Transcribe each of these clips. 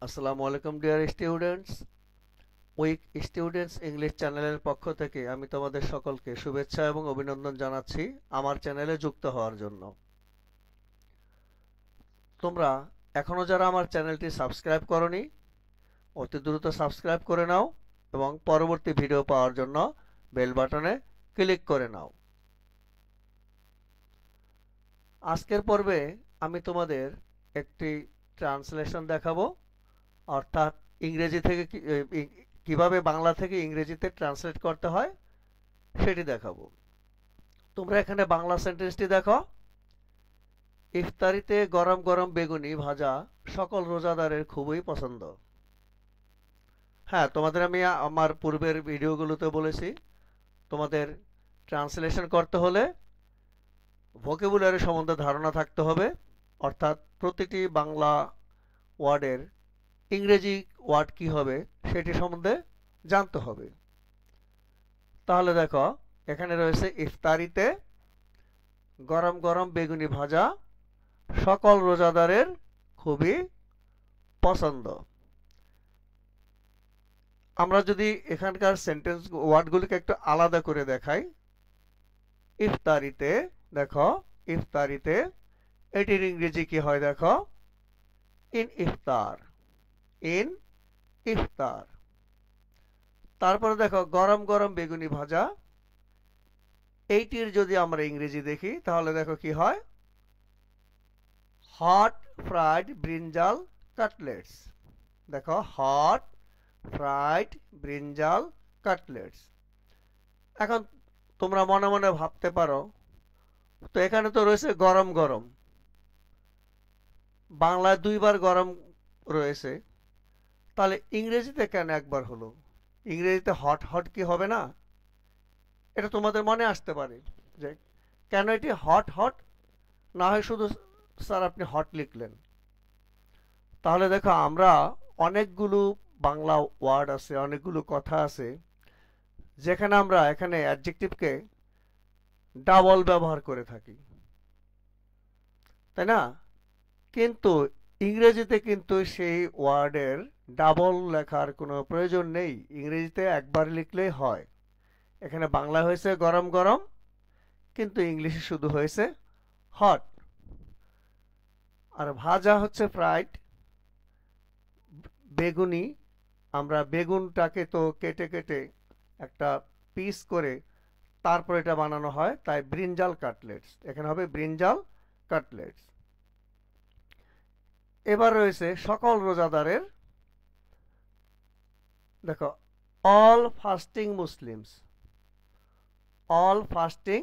আসসালামু আলাইকুম dear students. Week students English চ্যানেলের পক্ষ থেকে আমি তোমাদের সকলকে শুভেচ্ছা এবং অভিনন্দন জানাচ্ছি আমার চ্যানেলে যুক্ত হওয়ার জন্য। তোমরা এখনো যারা আমার চ্যানেলটি সাবস্ক্রাইব করনি, অতি দ্রুত সাবস্ক্রাইব করে নাও এবং পরবর্তী ভিডিও পাওয়ার জন্য বেল বাটনে ক্লিক করে নাও। আজকের পর্বে আমি তোমাদের একটি ট্রান্সলেশন দেখাবো, অর্থাৎ ইংরেজি থেকে কিভাবে বাংলা থেকে ইংরেজিতে ট্রান্সলেট করতে হয় সেটি দেখাবো। তোমরা এখানে বাংলা সেন্টেন্সটি দেখো। ইফতারিতে গরম গরম বেগুনি ভাজা সকল রোজাদারের খুবই পছন্দ। হ্যাঁ, তোমাদের আমি আমার পূর্বের ভিডিওগুলোতে বলেছি তোমাদের ট্রান্সলেশন করতে হলে ভোকাবুলারি সম্বন্ধে ধারণা থাকতে হবে, অর্থাৎ প্রতিটি বাংলা ওয়ার্ডের ইংরেজি ওয়ার্ড কি হবে সেটি সম্বন্ধে জানতে হবে। তাহলে দেখো এখানে রয়েছে ইফতারিতে গরম গরম বেগুনি ভাজা সকল রোজাদারের খুবই পছন্দ। আমরা যদি এখানকার সেন্টেন্স ওয়ার্ডগুলিকে একটু আলাদা করে দেখাই, ইফতারিতে দেখো, ইফতারিতে এটির ইংরেজি কি হয় দেখো, ইন ইফতার, ইন ইফতার। তারপরে দেখো গরম গরম বেগুনি ভাজা, এইটির যদি আমরা ইংরেজি দেখি তাহলে দেখো কি হয়, হট ফ্রাইড ব্রিঞ্জাল কাটলেটস। দেখো হট ফ্রাইড ব্রিঞ্জাল কাটলেটস। এখন তোমরা মনে মনে ভাবতে পারো, তো এখানে তো রয়েছে গরম গরম, বাংলায় দুইবার গরম রয়েছে, তাহলে ইংরেজিতে কেন একবার হলো? ইংরেজিতে হট হট কি হবে না? এটা তোমাদের মনে আসতে পারে যে কেন এটি হট হট না হয় শুধু স্যার আপনি হট লিখলেন। তাহলে দেখো আমরা অনেকগুলো বাংলা ওয়ার্ড আছে, অনেকগুলো কথা আছে যেখানে আমরা এখানে অ্যাডজেক্টিভকে ডাবল ব্যবহার করে থাকি, তাই না? কিন্তু ইংরেজিতে কিন্তু সেই ওয়ার্ডের ডাবল লেখার কোনো প্রয়োজন নেই, ইংরেজিতে একবার লিখলেই হয়। এখানে বাংলা হয়েছে গরম গরম, কিন্তু ইংলিশে শুধু হয়েছে হট। আর ভাজা হচ্ছে ফ্রাইড, বেগুনি, আমরা বেগুনটাকে তো কেটে কেটে একটা পিস করে তারপর এটা বানানো হয়, তাই ব্রিঞ্জাল কাটলেটস, এখানে হবে ব্রিঞ্জাল কাটলেটস। এবার রয়েছে সকল রোজাদারের, দেখো all fasting Muslims, all fasting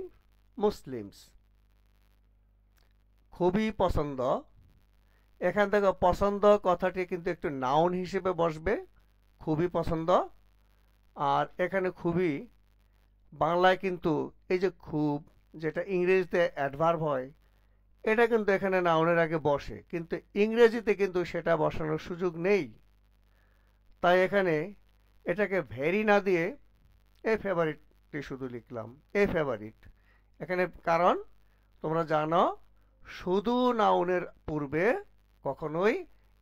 Muslims খুবই পছন্দ। এখান থেকে পছন্দ কথাটি কিন্তু একটু নাউন হিসেবে বসবে, খুবই পছন্দ। আর এখানে খুবই বাংলায় কিন্তু এই যে খুব, যেটা ইংরেজিতে অ্যাডভার্ব হয়, এটা কিন্তু এখানে নাউনের আগে বসে, কিন্তু ইংরেজিতে কিন্তু সেটা বসানোর সুযোগ নেই। তাই এখানে এটাকে ভেরি না দিয়ে এ ফেভারিটটি শুধু লিখলাম, এ ফেভারিট। এখানে কারণ তোমরা জানো শুধু নাউনের পূর্বে কখনোই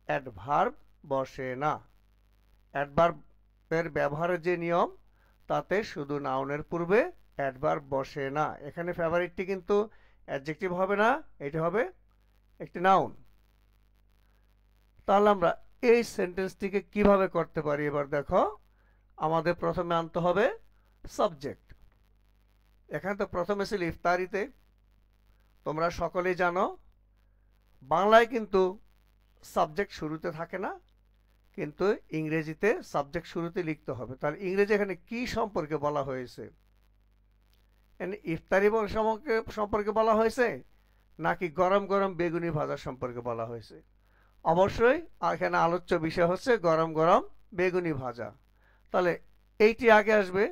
অ্যাডভার্ব বসে না। অ্যাডভার্বের ব্যবহারের যে নিয়ম, তাতে শুধু নাউনের পূর্বে অ্যাডভার্ব বসে না। এখানে ফেভারিটটি কিন্তু অ্যাডজেক্টিভ হবে না, এটি হবে একটি নাউন। তাহলে আমরা এই সেন্টেন্সটিকে কিভাবে করতে পারি এবার দেখো। আমাদের প্রথমে আনতে হবে সাবজেক্ট। এখানে তো প্রথমে ছিল ইফতারিতে, তোমরা সকলেই জানো বাংলায় কিন্তু সাবজেক্ট শুরুতে থাকে না, কিন্তু ইংরেজিতে সাবজেক্ট শুরুতে লিখতে হবে। তাহলে ইংরেজি এখানে কি সম্পর্কে বলা হয়েছে? ইফতারি সম্পর্কে বলা হয়েছে নাকি গরম গরম বেগুনি ভাজা সম্পর্কে বলা হয়েছে? অবশ্যই এখানে আলোচ্য বিষয় হচ্ছে গরম গরম বেগুনি ভাজা। তাহলে এইটি আগে আসবে,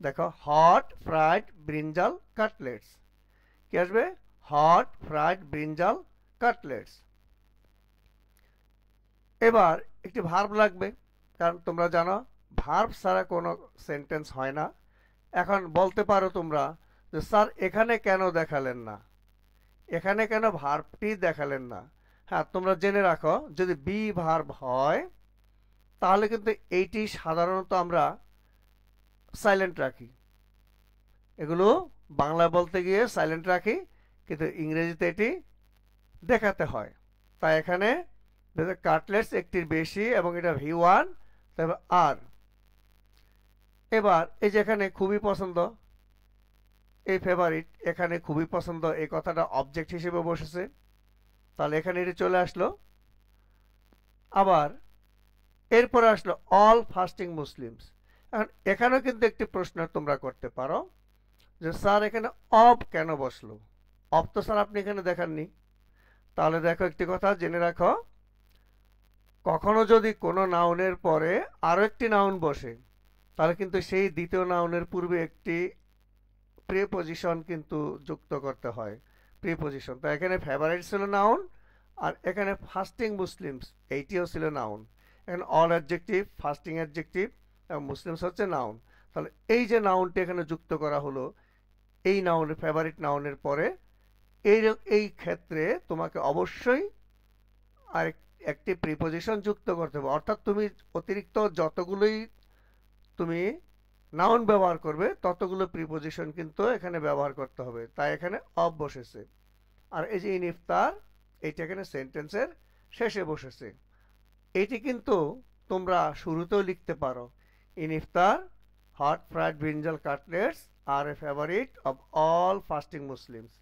দেখো হট ফ্রাইড ব্রিঞ্জাল কাটলেটস, কি আসবে? Hot fried brinjal cutlets. এবার একটি ভার্ব লাগবে, কারণ তোমরা জানো ভার্ব ছাড়া কোনো সেন্টেন্স হয় না। এখন বলতে পারো তোমরা যে স্যার এখানে কেন দেখালেন না, এখানে কেন ভার্বটি দেখালেন না? হ্যাঁ, তোমরা জেনে রাখো যদি বি ভার্ব হয় তাহলে কিন্তু এইটি সাধারণত আমরা সাইলেন্ট রাখি। এগুলো বাংলা বলতে গিয়ে সাইলেন্ট রাখি, কিন্তু ইংরেজিতে এটি দেখাতে হয়। তাই এখানে কাটলেটস একটির বেশি এবং এটা V1, তবে আর। এবার এই যে এখানে খুবই পছন্দ, এই ফেভারিট, এখানে খুবই পছন্দ এই কথাটা অবজেক্ট হিসেবে বসেছে, তাহলে এখানে এটি চলে আসলো। আবার এরপরে আসলো অল ফাস্টিং মুসলিমস। এখন এখানেও কিন্তু একটি প্রশ্ন তোমরা করতে পারো যে স্যার এখানে অব কেন বসলো? অব তো স্যার আপনি এখানে দেখাননি। তাহলে দেখো, একটি কথা জেনে রাখো, কখনো যদি কোনো নাউনের পরে আরো একটি নাউন বসে তাহলে কিন্তু সেই দ্বিতীয় নাউনের পূর্বে একটি প্রিপজিশন কিন্তু যুক্ত করতে হয়, প্রিপজিশন। তো এখানে ফেভারিট ছিল নাউন, আর এখানে ফাস্টিং মুসলিমস এইটিও ছিল নাউন। এখানে অল অ্যাডজেক্টিভ, ফাস্টিং অ্যাডজেক্টিভ এবং মুসলিমস হচ্ছে নাউন। তাহলে এই যে নাউনটি এখানে যুক্ত করা হলো, এই নাউনের ফেভারিট নাউনের পরে এই ক্ষেত্রে তোমাকে অবশ্যই আর একটি প্রিপজিশন যুক্ত করতে হবে। অর্থাৎ তুমি অতিরিক্ত যতগুলোই তুমি নাউন ব্যবহার করবে ততগুলো প্রিপজিশন কিন্তু এখানে ব্যবহার করতে হবে। তাই এখানে অফ বসেছে। আর এই যে ইন ইফতার, এইটা এখানে সেন্টেন্সের শেষে বসেছে। এটি কিন্তু তোমরা শুরুতেও লিখতে পারো, in iftar hot fried brinjal cutlets are a favourite of all fasting Muslims,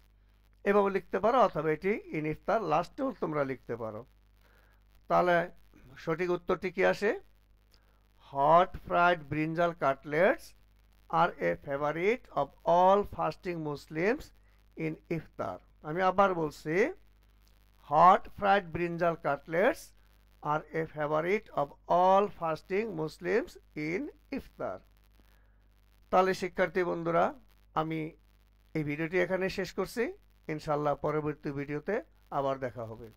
এভাবে লিখতে পারো, অথবা এটি ইন ইফতার লাস্টেও তোমরা লিখতে পারো। তাহলে সঠিক উত্তরটি কি আসে? Hot fried brinjal cutlets are a favourite of all fasting Muslims in iftar. আমি আবার বলছি, hot fried brinjal cutlets are a favourite of all fasting Muslims in iftar. তাহলে শিক্ষার্থী বন্ধুরা, আমি এই ভিডিওটি এখানে শেষ করছি। ইনশাল্লাহ পরবর্তী ভিডিওতে আবার দেখা হবে।